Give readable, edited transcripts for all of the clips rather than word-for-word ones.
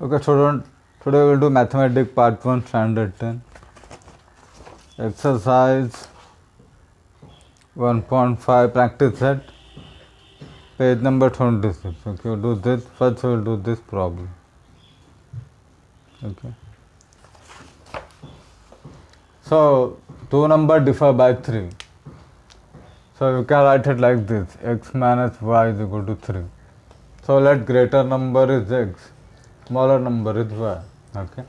Okay, student, today we will do mathematics part 1 standard 10 exercise 1.5 practice set page number 26. Okay, we'll do this first. We'll do this problem. Okay, so two numbers differ by 3, so you can write it like this: x minus y is equal to 3. So let greater number is x, smaller number is y. Okay,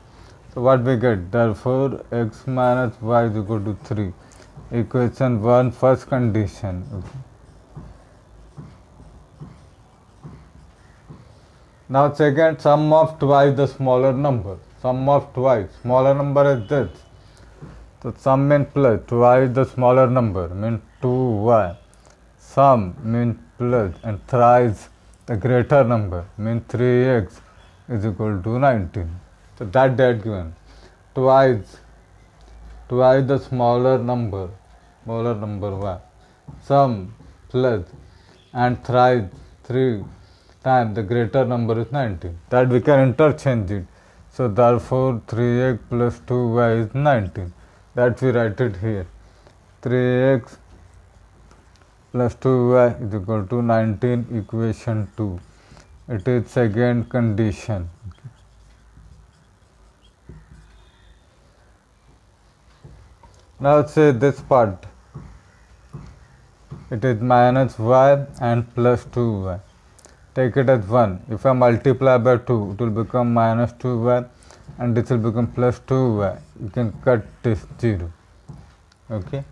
so what we get? Therefore x minus y is equal to 3. Equation 1, first condition. Okay. Now second, sum of twice the smaller number. Sum of twice, smaller number is this. So sum means plus, twice the smaller number means 2y. Sum means plus, and thrice the greater number means 3x is equal to 19. So that given. Twice the smaller number y. Sum plus and thrice 3 times the greater number is 19. That we can interchange it. So therefore 3x plus 2y is 19. That we write it here. 3x plus 2y is equal to 19, equation 2. It is second condition. Okay. Now say this part. It is minus y and plus 2y. Take it as 1. If I multiply by 2, it will become minus 2y and this will become plus 2y. You can cut this 0. Okay.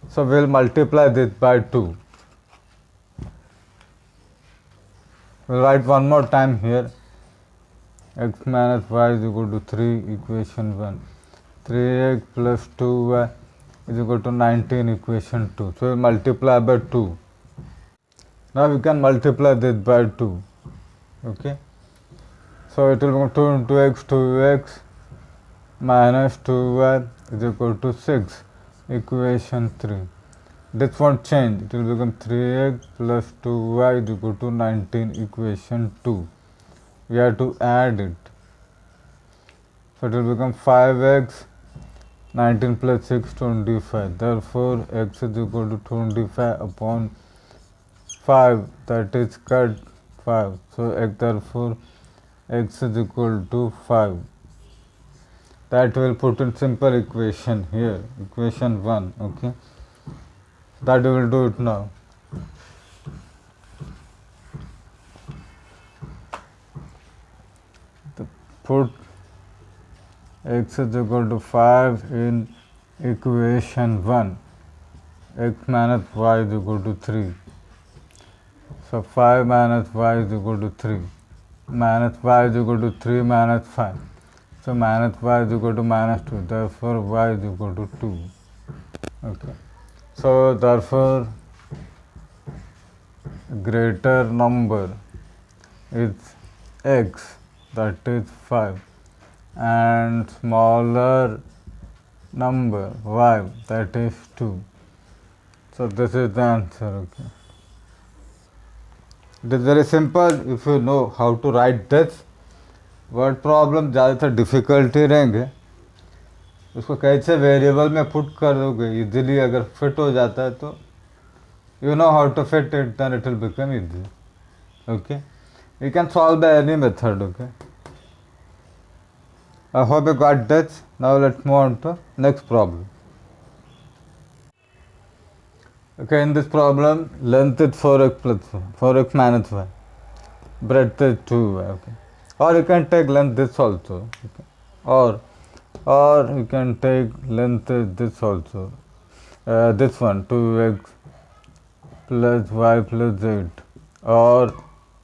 So we will multiply this by 2. We will write one more time here. X minus y is equal to 3, equation 1. 3x plus 2y is equal to 19, equation 2. So we multiply by 2. Now we can multiply this by 2. Okay. So it will become 2 into x, 2x minus 2y is equal to 6, equation 3. This won't change. It will become 3x plus 2y is equal to 19, equation 2. We have to add it. So it will become 5x, 19 plus 6, 25. Therefore x is equal to 25 upon 5, that is cut 5. So therefore x is equal to 5. That will put in simple equation here, equation 1. Okay, that we will do it now. Put x is equal to 5 in equation 1. X minus y is equal to 3. So 5 minus y is equal to 3. Minus y is equal to 3 minus 5. So minus y is equal to minus 2. Therefore y is equal to 2. Okay. So therefore greater number is x, that is 5, and smaller number y, that is 2. So this is the answer. Okay. It is very simple if you know how to write this. Word problem ज़्यादातर difficulty रहेंगे, उसको कैसे variable में put कर दोगे easily, अगर fit हो जाता है तो you know how to fit it, then it will become easy. Okay, you can solve by any method. Okay, I hope you got this. Now let's move on to next problem. Okay, in this problem, length is 4x plus 4x minus y, breadth is 2y. Okay, or you can take length this also. Okay, or you can take length this also. This one 2x plus y plus 8, or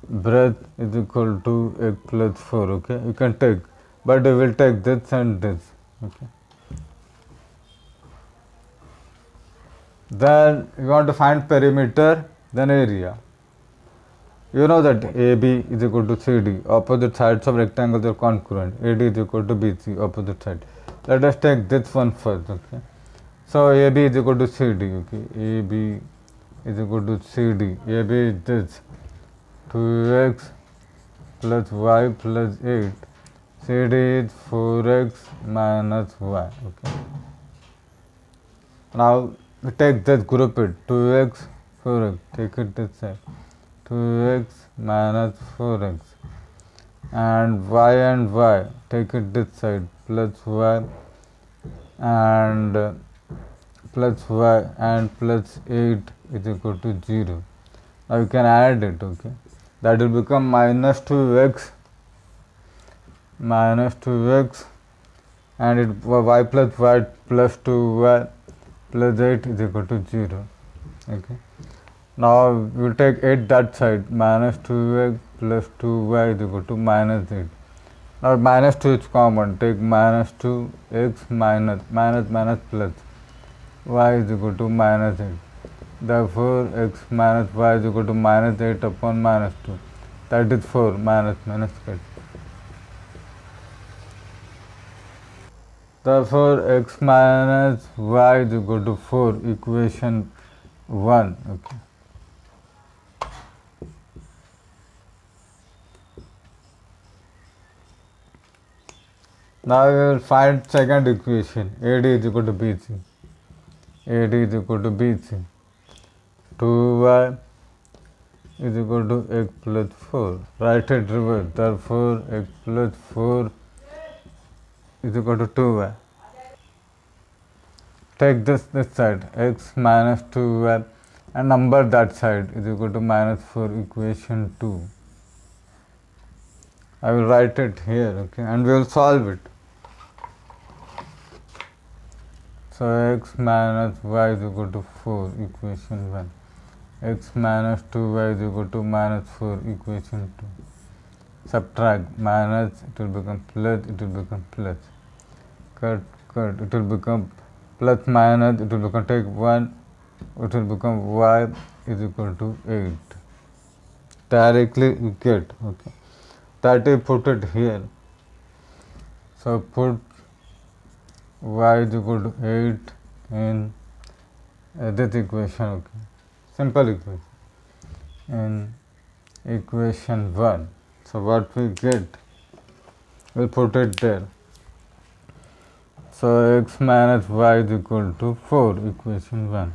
breadth is equal to x plus 4. Okay, you can take, but we will take this and this. Okay. Then you want to find perimeter, then area. You know that AB is equal to CD, opposite sides of rectangles are congruent. AD is equal to BC, opposite side. Let us take this one first. Okay, so AB is equal to CD. Okay, AB is equal to CD. AB is this 2x plus y plus 8 CD is 4x minus y. Okay. Now we take this, group it, 2x, 4x, take it this side, 2x minus 4x, and y, take it this side, plus y and plus 8 is equal to 0. Now you can add it, okay. That will become minus 2x and it y plus 2y plus 8 is equal to 0. Okay. Now we will take 8 that side, minus 2x plus 2y is equal to minus 8. Now minus 2 is common, take minus 2x minus plus y is equal to minus 8. Therefore x minus y is equal to minus 8 upon minus 2. That is 4, minus cut. Therefore x minus y is equal to 4, equation 1. Okay. Now we will find second equation, AD is equal to BC. AD is equal to BC. 2y is equal to x plus 4. Write it reverse. Therefore x plus 4 is equal to 2y. Take this side, x minus 2y, and number that side is equal to minus 4, equation 2. I will write it here, okay, and we will solve it. So x minus y is equal to 4, equation 1. X minus 2y is equal to minus 4, equation 2. Subtract, minus, it will become plus, it will become plus. Cut, it will become plus minus, it will become, take 1, it will become y is equal to 8. Directly you get, okay. That I put it here. So put y is equal to 8 in this equation, okay. Simple equation. In equation 1. So what we get, we'll put it there. So x minus y is equal to 4, equation 1.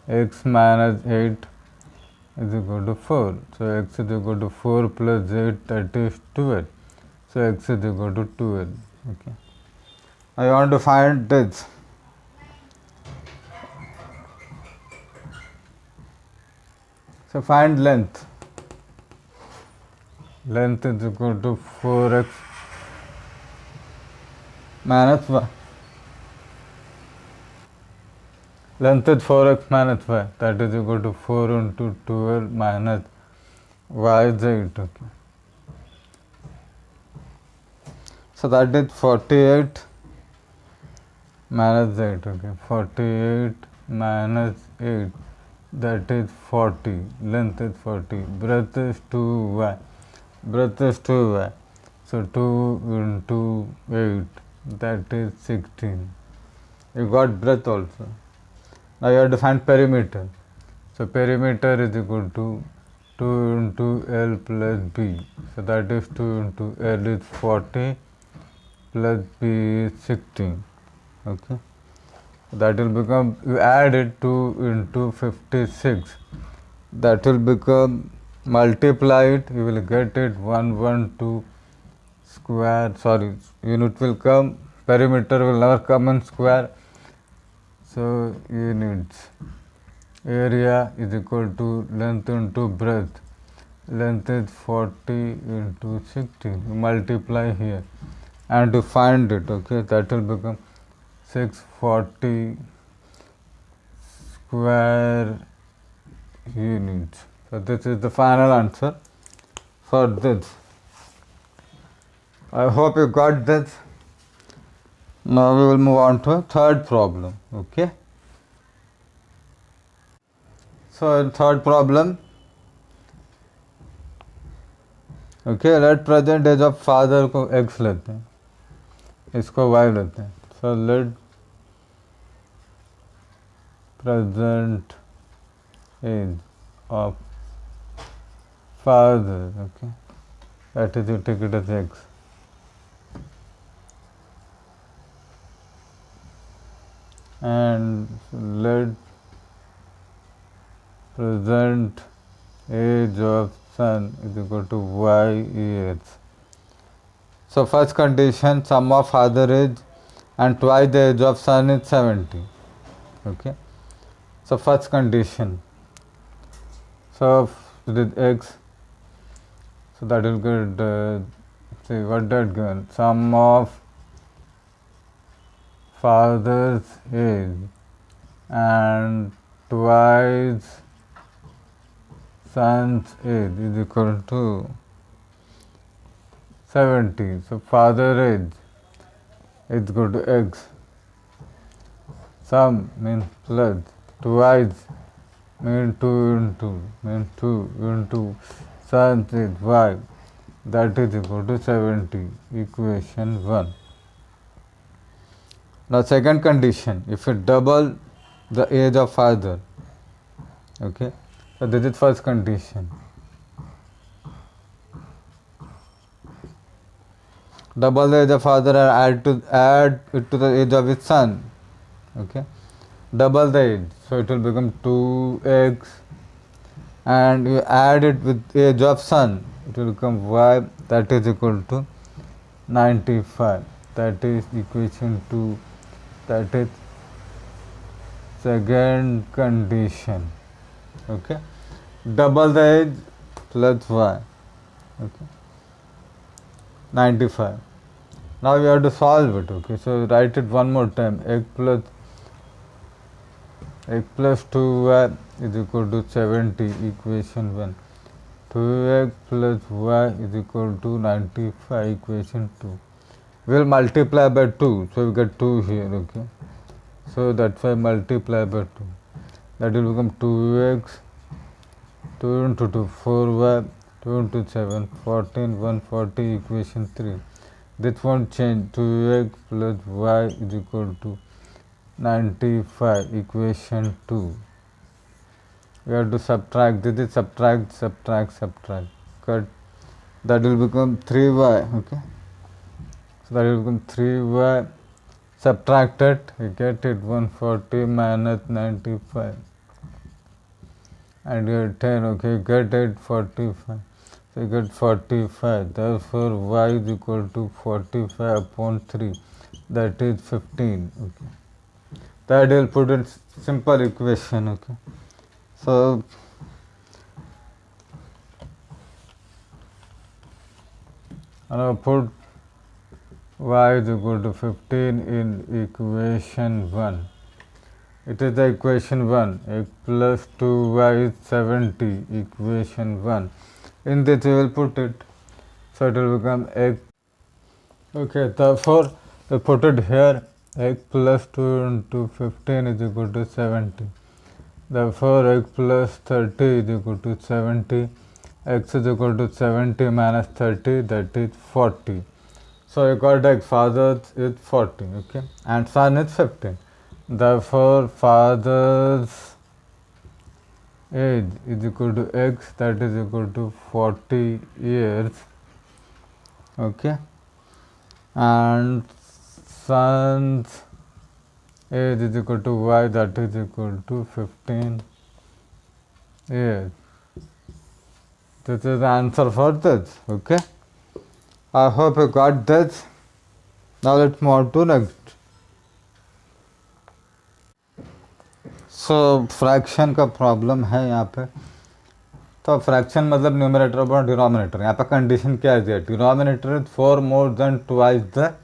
X minus 8 is equal to 4. So x is equal to 4 plus 8, that is 12. So x is equal to 12. Okay. I want to find this. So find length. Length is equal to 4x minus y. Length is 4x minus y, that is equal to 4 into 12 minus y is 8. Okay. So that is 48 minus 8. Okay. 48 minus 8, that is 40. Length is 40. Breadth is 2y. Breadth is 2y. So 2 into 8, that is 16. You got breadth also. Now you have to find perimeter. So perimeter is equal to 2 into L plus B. So that is 2 into L is 40 plus B is 16. Okay. That will become, you add it 2 into 56. That will become, multiply it, you will get it 112 square, sorry, unit will come, perimeter will never come in square. So units, area is equal to length into breadth. Length is 40 into 16. You multiply here and to find it, okay, that will become 640 square units. So this is the final answer for this. I hope you got this. Now we will move on to a third problem, okay. So in third problem, okay, let present age of father को x लेते हैं, इसको y लेते हैं. So let present age of father, okay, that is you take it as x. and let present age of son is equal to y years. So first condition, sum of father age and twice the age of son is 70. Okay. So first condition. So with x, so that will get see what that given, sum of father's age and twice son's age is equal to 70. So father age is equal to x. Sum means plus, twice means 2 into son's age y, that is equal to 70. Equation 1. Now second condition, if you double the age of father, okay, so this is first condition. Double the age of father and add it to the age of his son. Okay, double the age, so it will become 2x, and you add it with age of son, it will become y, that is equal to 95. That is equation 2. That is second condition. Okay, double the age plus y. Okay, 95. Now we have to solve it. Okay, so write it one more time. X plus 2y is equal to 70. Equation 1. 2x plus y is equal to 95. Equation 2. We'll multiply by 2, so we get 2 here. Okay, so that's why multiply by 2. That will become 2x, 2 into 2, 4y, 2 into 7, 14, 140. Equation 3. This won't change. 2x plus y is equal to 95. Equation 2. We have to subtract. This is subtract. Cut. That will become 3y. Okay, so that will become 3y. Subtract it. You get it. 140 minus 95. And you get 10. Okay, you get it. 45. So you get 45. Therefore, y is equal to 45 upon 3. That is 15. Okay, that will put in simple equation. Okay, so now put y is equal to 15 in equation 1. It is the equation 1. X plus 2y is 70. Equation 1. In this we will put it. So it will become x. Okay, therefore we put it here. X plus 2 into 15 is equal to 70. Therefore x plus 30 is equal to 70. X is equal to 70 minus 30, that is 40. So you got x, father is 40, okay, and son is 15. Therefore father's age is equal to x, that is equal to 40 years. Okay, and son's age is equal to y, that is equal to 15 years. This is the answer for this. Okay, I hope you got this. Now let's move on to next. So fraction का problem है यहाँ पे. तो fraction मतलब numerator और denominator. यहाँ पे condition क्या है? Denominator is 4 more than twice the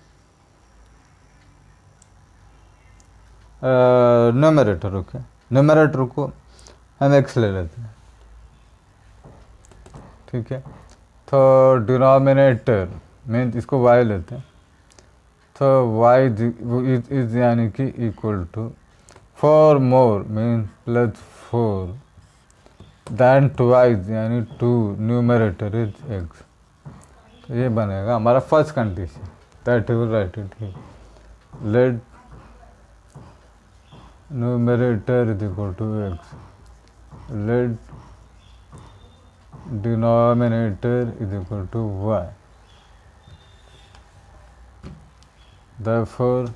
numerator. Okay, numerator को हम एक्स ले लेते हैं. ठीक है, तो डिनोमिनेटर मीन्स इसको वाई लेते हैं. तो वाई इज यानी कि equal to 4 more means plus 4 than twice यानी 2 न्यूमरेटर इज एक्स. तो ये बनेगा हमारा first condition. That will write it here. Let numerator is equal to x. Let denominator is equal to y. Therefore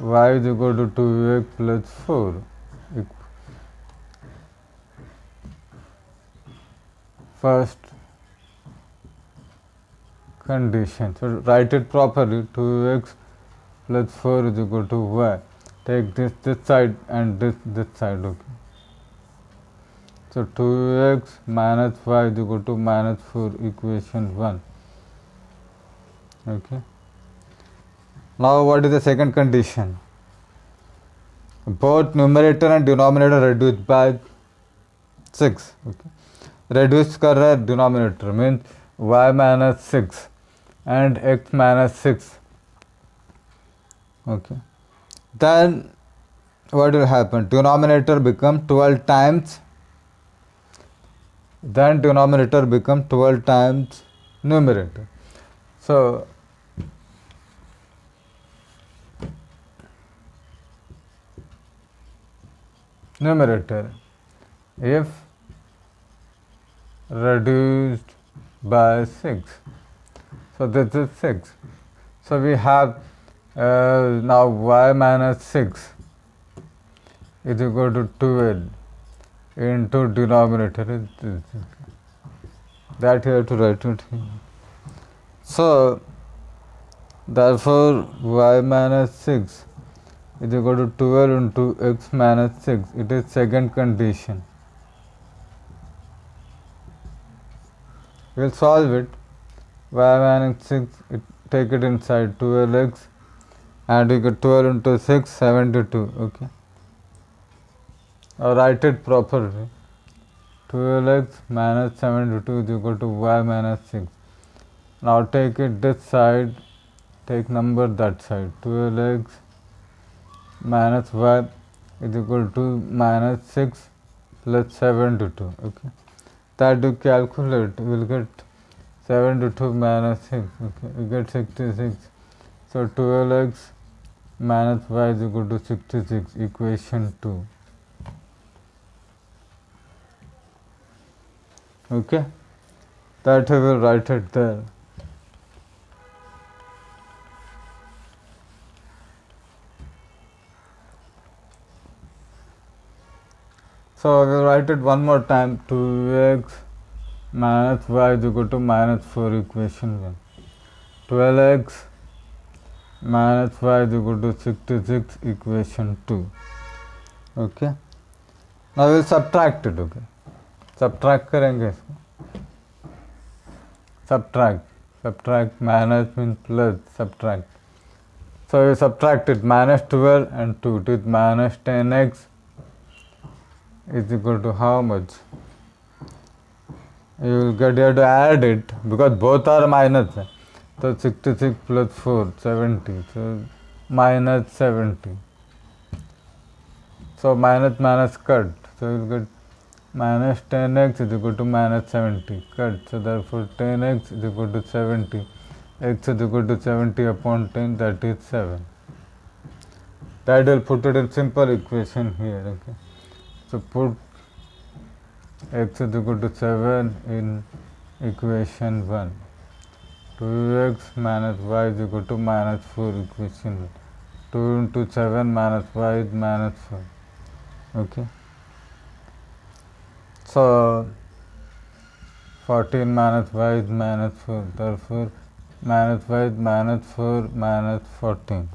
y is equal to 2x plus 4. First condition. So write it properly. 2x plus 4 is equal to y. Take this side and this side. Okay. So 2x minus y is equal to minus 4, equation 1. Okay. Now what is the second condition? Both numerator and denominator reduced by 6. Okay. Reduce कर रहा है denominator means y minus 6 and x minus 6. Okay. Then what will happen? Denominator become 12 times. Then denominator become 12 times numerator. So numerator, if reduced by 6, so this is 6. So we have now y minus 6 is equal to 12 into denominator. That you have to write it here. So therefore y minus 6 is equal to 12 into x minus 6. It is second condition. We will solve it. Y minus 6, take it inside 12x, and we get 12 into 6, 72. Okay. Or write it properly. 12x minus 72 is equal to y minus 6. Now take it this side, take number that side. 12x minus y is equal to minus 6 plus 72. Okay. That you calculate, you will get 72 minus 6. Okay. You get 66. So 12x minus y is equal to 66, equation 2. Okay. That I will write it there. So we will write it one more time. 2x minus y is equal to minus 4, equation 1. 12x minus y is equal to 66, equation 2. Okay. Now we will subtract it. Okay. Subtract करेंगे इसको. Subtract minus means plus, subtract. So you subtract it, minus 12 and 2. It is minus 10x is equal to how much? You will get here to add it because both are minus. So 66 plus 4, 70. So minus 70. So minus cut. So you will get minus 10x is equal to minus 70. Cut. So therefore 10x is equal to 70. X is equal to 70 upon 10, that is 7. That will put it in simple equation here. Okay. So put x is equal to 7 in equation 1. 2x minus y is equal to minus 4, equation 1. 2 into 7 minus y is minus 4. Okay. So 14 minus y is minus 4. Therefore minus y is minus 4 minus 14.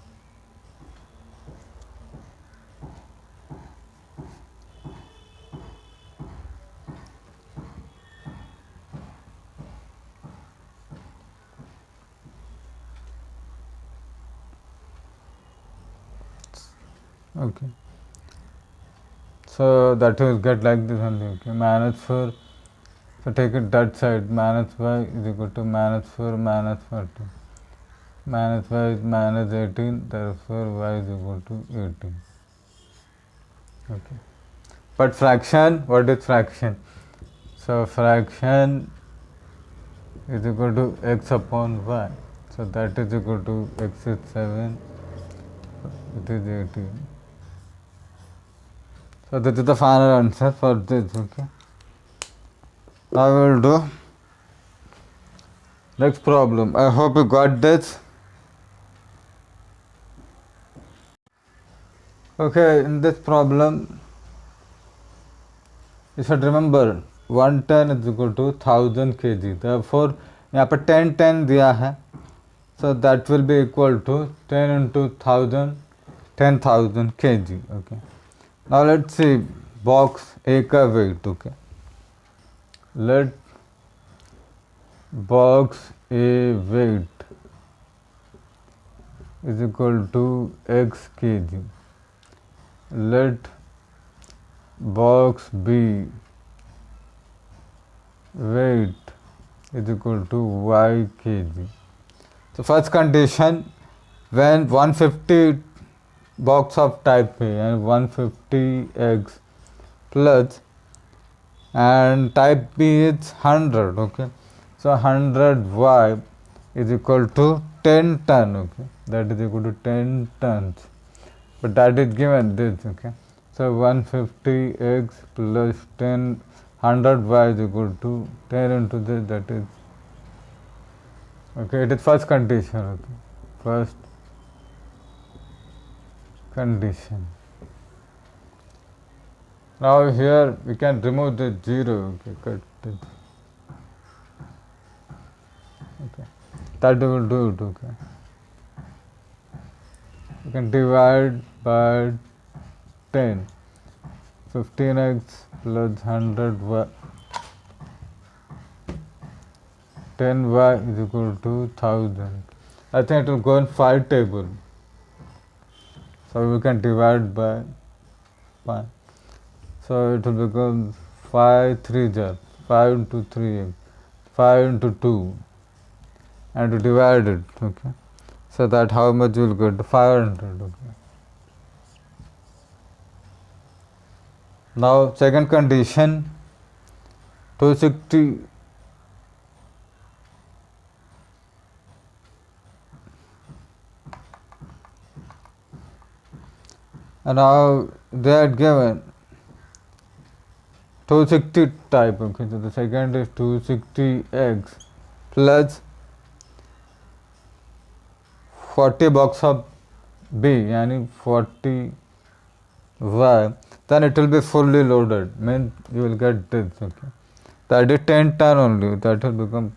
Okay. So that will get like this only. Okay. Minus 4. So take it that side. Minus y is equal to minus 4 minus 14. Minus y is minus 18. Therefore y is equal to 18. Okay. But fraction, what is fraction? So fraction is equal to x upon y. So that is equal to x is 7. It is 18. So this is the final answer for this. Okay. Now we will do next problem. I hope you got this. Okay, in this problem, you should remember 1 ton is equal to 1000 kg. Therefore, यहाँ पे 10 दिया है, so that will be equal to 10 into 1000, 10,000 kg. Okay. Now let's see box A का weight. Okay. Let box A weight is equal to x kg. Let box B weight is equal to y kg. So first condition, when 150 box of type A and 150 eggs plus and type B is 100. Okay, so 100 y is equal to 10 ton. Okay, that is equal to 10 tons, but that is given this. Okay, so 150 eggs plus 10 100 y is equal to 10 into this, that is okay. It is first condition. Okay, first condition. Now here we can remove the 0. Okay, cut it. Okay, that will do it. Okay, you can divide by 10. 15x plus 100y, 10y is equal to 1000. I think it will go in 5 table. So we can divide by 5. So it will become 5 3 jar, 5 into 3, 5 into 2, and to divide it. Okay, so that how much you will get? 500. Okay. Now second condition, 260 and now they are given 260 type. Okay, so the second is 260 eggs plus 40 box of B, yani 40 y, then it will be fully loaded, means you will get this. Okay, that is 10 ton only, that will become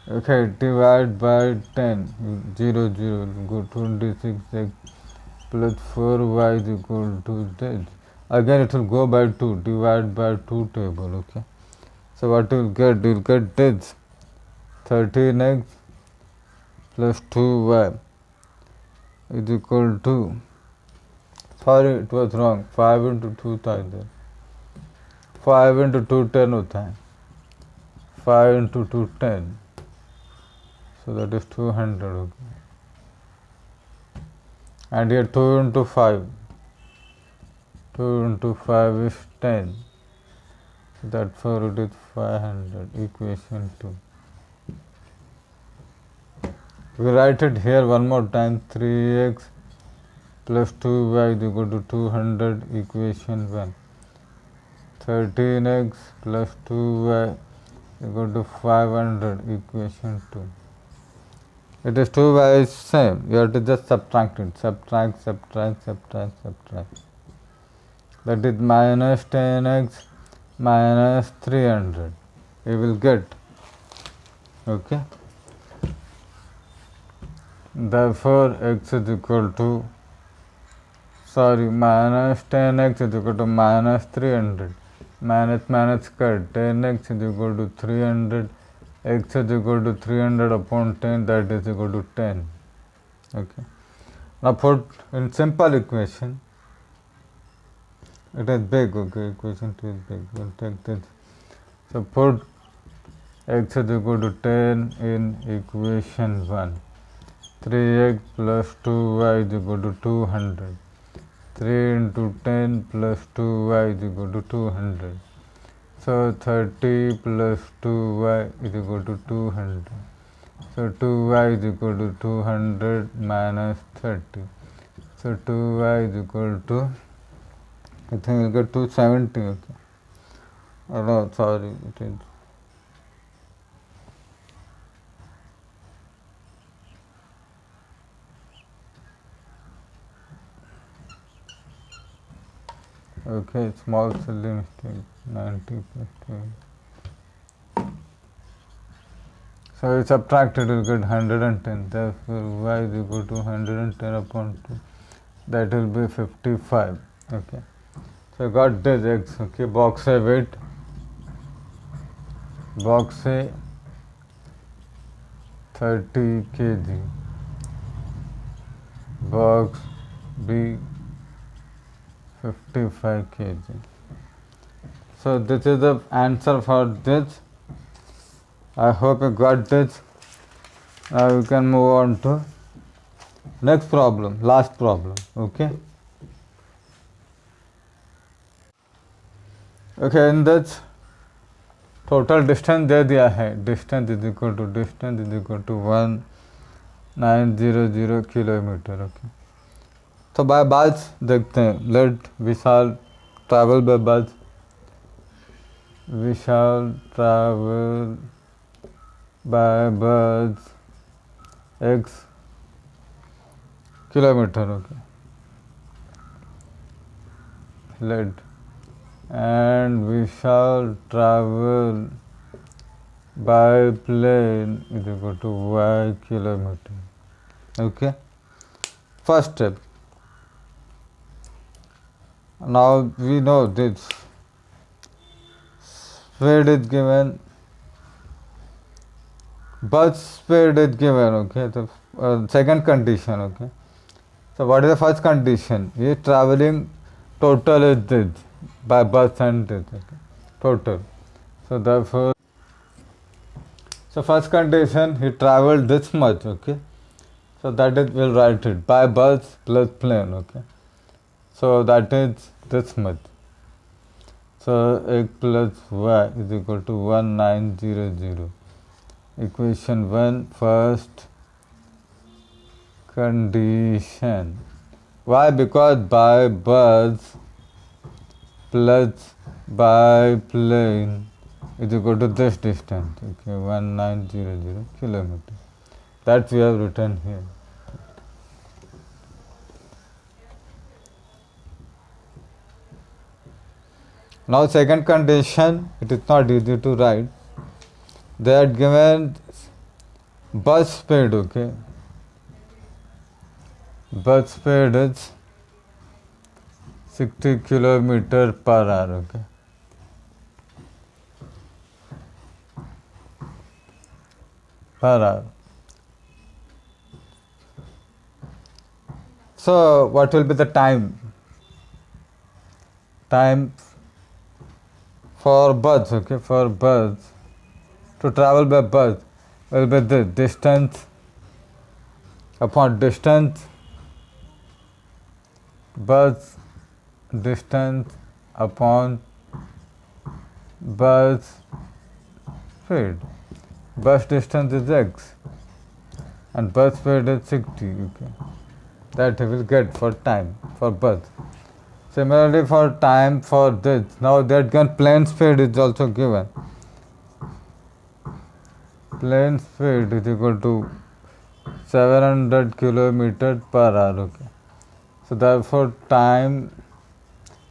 okay, divide by 10, 0 0 go 26 x plus 4y is equal to this. Again it will go by 2, divide by 2 table. Okay, so what you will get? You will get this 13x plus 2y is equal to, sorry it was wrong, 5 into 2 था इधर, 5 into 2 10 होता है, 5 into 2 10, so that is 200. Okay, and here 2 into 5, 2 into 5 is 10, so therefore it is 500. Equation 2. We write it here one more time, 3x plus 2y is equal to 200. Equation 1. 13x plus 2y is equal to 500. Equation 2. It is 2y is same, you have to just subtract it, subtract. That is minus 10x minus 300, you will get. Okay, therefore x is equal to, sorry, minus 10x is equal to minus 300, minus cut, 10x is equal to 300, x is equal to 300 upon 10, that is equal to 10. Okay, now put in simple equation, it is big. Okay, equation 2 is big, we'll take this. So put x is equal to 10 in equation 1. 3x plus 2y is equal to 200. 3 into 10 plus 2y is equal to 200. So 30 plus 2y is equal to 200. So 2y is equal to 200 minus 30. So 2y is equal to, I think we'll get 270. Okay. Oh no, sorry, it is Okay, small silly mistake. 90 plus 2. So we subtract it, we'll get 110. Therefore, y is equal to 110 upon 2. That will be 55. Okay. So I got this x. Okay, box A weight. Box A 30 kg. Box B 55 kg. So this is the answer for this. I hope you got this. Now we can move on to next problem, last problem. Okay. Okay, in this total distance दे दिया है. Distance is equal to 1900 kilometre. Okay. तो by bus देखते हैं. Let Vishal travel by bus. Vishal travel by bus x kilometre. Okay. Let and we shall travel by plane is equal to y kilometer. Okay. First step. Now we know this. Speed is given. Bus speed is given. Okay. So second condition. Okay. So what is the first condition? He is traveling. Total is this. By bus and this. Okay. Total. So therefore, so first condition, he travelled this much. Okay. So that is, we'll write it by bus plus plane. Okay. So that is this much. So x plus y is equal to 1900. Equation 1, first condition. Why? Because by bus plus by plane is equal to this distance. Okay, 1900 kilometer. That we have written here. Now second condition, it is not easy to write. They had given bus speed. Okay. Bus speed is 60 kilometer per hour. Okay. Per hour. So what will be the time? Time for bus. Okay, for bus to travel by bus will be the distance upon distance, bus distance upon bus speed. Bus distance is x and bus speed is 60. Okay. That we will get for time for bus. Similarly for time for this, now that plane speed is also given. Plane speed is equal to 700 kilometers per hour. Okay. So therefore time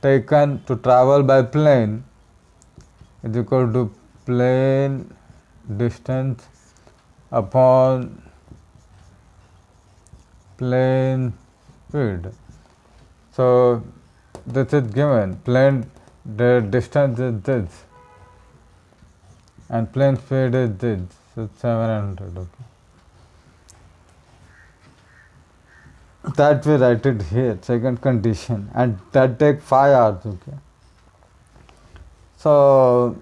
taken to travel by plane is equal to plane distance upon plane speed. So this is given. Plane the distance is this and plane speed is this. So 700. Okay. That we write it here, second condition, and that take 5 hours. Okay. So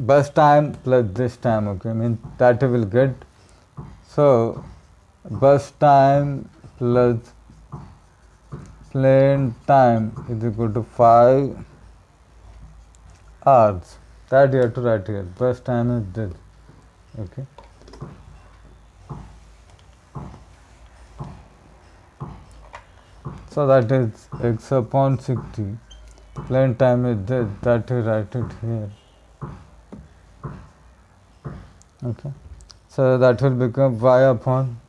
bus time plus this time. Okay, means that we will get. So bus time plus plane time is equal to 5 hours. That you have to write here. Bus time is this. Okay. So that is x upon 60. Plane time is this. That you write it here. Okay. So that will become y upon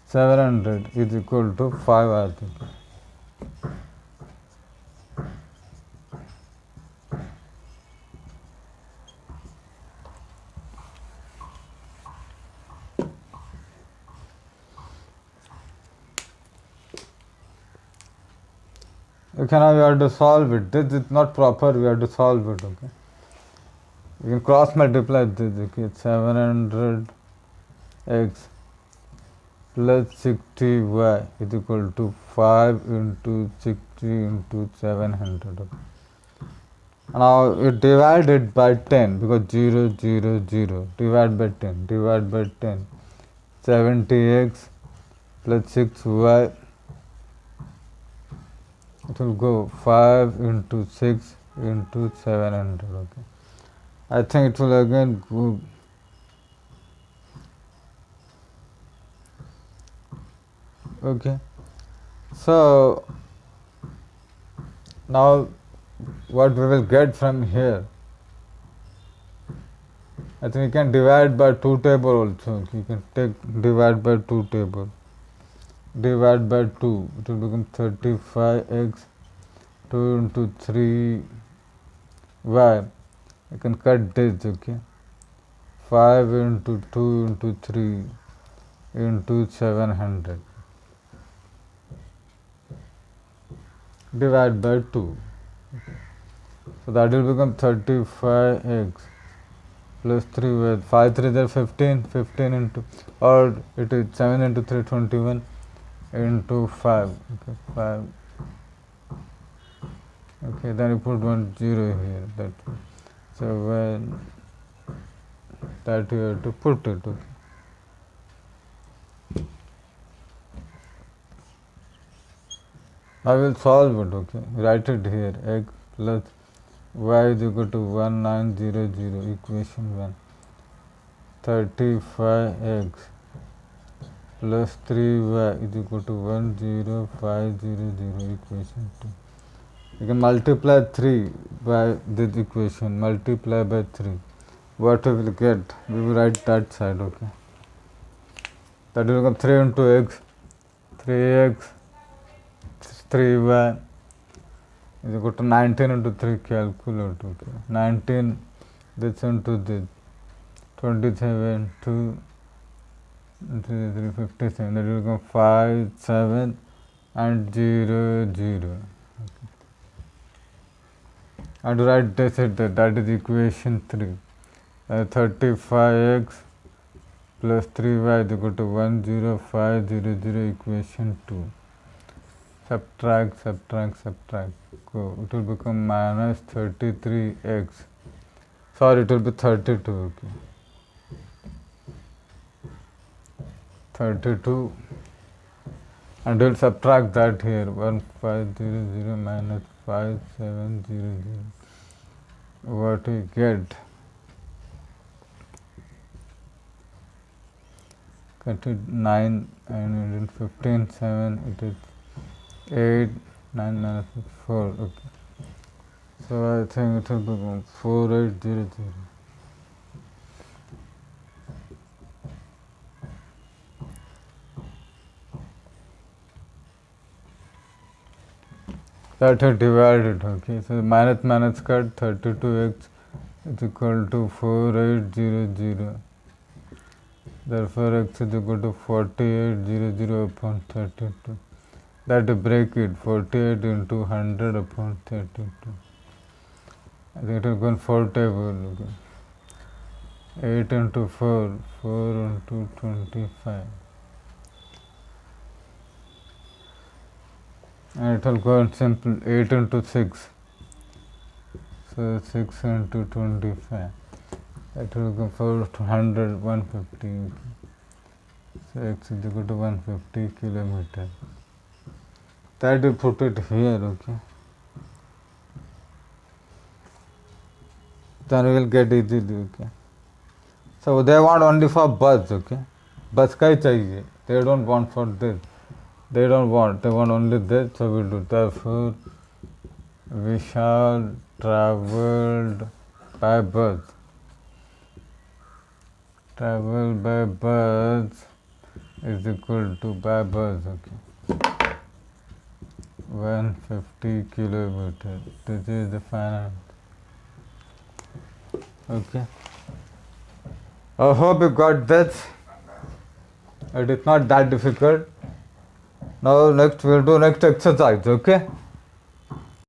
700 is equal to 5 hours. Okay, now we have to solve it. This is not proper, we have to solve it, okay. You can cross multiply this, okay. 700x plus 60y is equal to 5 into 60 into 700, okay. Now you divide it by 10 because 0, 0, 0. Divide by 10. Divide by 10. 70x plus 6y. It will go 5 into 6 into 700. Okay. I think it will again go. Okay. So now what we will get from here, I think we can divide by 2 table also. You can take divide by 2 table. Divide by 2, it will become 35x, 2 into 3y. You can cut this, okay. 5 into 2 into 3 into 700. Divide by 2. So that will become 35x plus 3y. 5 3 are 15. 15 into, or it is 7 into 3 21 into 5. Okay, 5. Okay, then you put 1 0 here. That so when that you have to put it. Okay. I will solve it. Okay, write it here. X plus y is equal to 1900, equation 1. 35x plus 3y is equal to 10500, equation 2. You can multiply 3 by this equation, multiply by 3. What we will get? We will write that side, okay. That will become 3 into x, 3x, 3y is equal to 19 into 3, calculate, okay. 19, this into this, 27, 2, 3, 57, that will become 5, 7 and 0, 0. Okay. And write this, that is equation 3. 35x plus 3y is equal to 10500, equation 2. Subtract, subtract, subtract. Go. It will become minus 33x. Sorry, it will be 32. Okay. 32. And we'll subtract that here. 1500 minus 5700. What we get? Cut it 9 and 15, 7. It is 8, 9 minus 4. Okay. So I think it will become 4800. That is divided, okay. So minus minus cut, 32x is equal to 4800. Therefore x is equal to 4800 upon 32. That break it, 48 into 100 upon 32. I think it will go in 4 table, okay. 8 into 4, 4 into 25. And it will go in simple, 8 into 6. So 6 into 25. That will go for 100, 150. Okay. So x is equal to 150 kilometer. That we put it here, okay. Then we will get easily, okay. So they want only for bus, okay. Bus ka hi chahiye. They don't want for this. They don't want. They want only this. So we do. Therefore, Vishal traveled by bus. Travel by bus is equal to by bus, okay. 150 kilometers. This is the final. Okay. I hope you got this. It is not that difficult. Now next we will do next exercise, okay.